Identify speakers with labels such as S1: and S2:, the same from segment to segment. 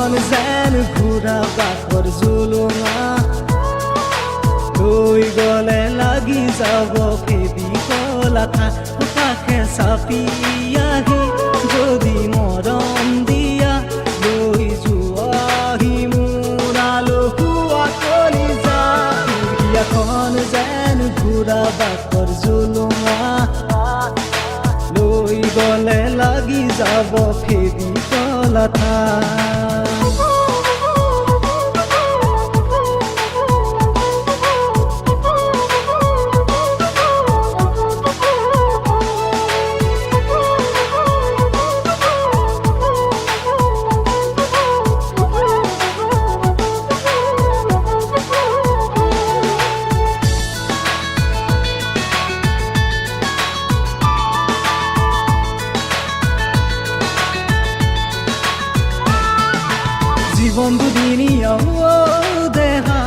S1: এখন যেন ঘূৰা বাকৰ জুলুঙা লৈ গলে লাগি যাব ফেবিকল আঠা কাষে চাপি আহি যদি মৰম দিয়া লৈ যোৱাহি মোৰ আলসুৱা কলিজা এখন যেন ঘূৰা বাকৰ জুলুঙা লৈ গলে লাগি যাব ফেবিকল আঠা জীবন দুদিনীয়া দেহা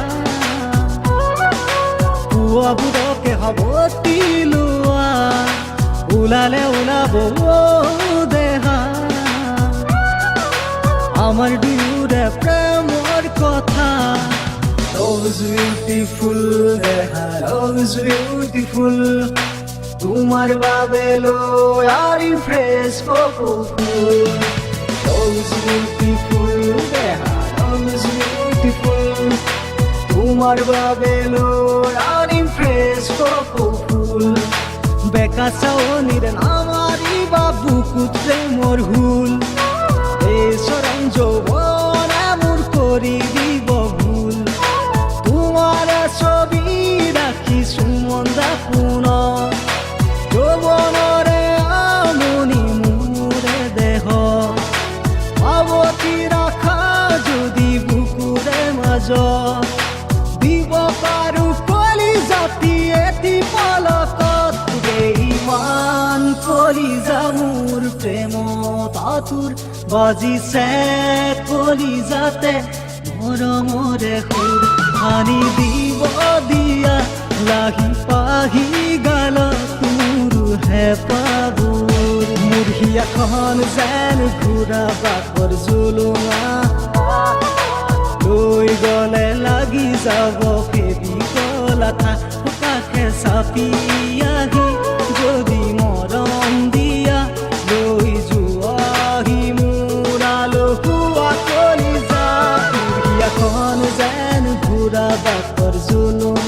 S1: পুৱাবোৰকে সাৱটি লোৱা ওলালে ওলাব দেহা আমাৰ দুয়োৰে প্ৰেমৰ কথা Love is beautiful দেহা Love is beautiful তোমাৰ বাবে লৈ আৰি ফ্ৰেছ কপৌ ফুল Love is beautiful দেহা Love is beautiful তোমার বাবে লৈ আনিম ফ্ৰেছ কপৌ ফুল বেকা চাৱনিৰে নামাৰিবা বুকুত প্ৰেমৰ হুল এই চৰম যৌৱনে মোৰ কৰি দিব ভুল তোমাৰ ছবি ৰাখিছো মন দাপোন যৌৱনৰে আমনি মোৰে দেহ আৱতি ৰাখা যদি বুকুৰে মাজত দিব পাৰো কলিজাতি এটি পলকত ইমান কলিজা মোৰ প্ৰেমত আতুৰ বাজিছে কলিজাতে মৰমৰে সুৰ সানি দিব দিয়া লাগি পাহি গালত মোৰ হেঁপাহবোৰ মোৰ হিয়াখন যেন ঘূৰা বাকৰ জুলুঙা লৈ গলে লাগি যাব ফেবিকল আঠা কাষে চাপি আহি যদি মৰম দিয়া লৈ যোৱাহি মোৰ আলসুৱা কলিজা এখন যেন ঘূৰা বাকৰ জুলুঙা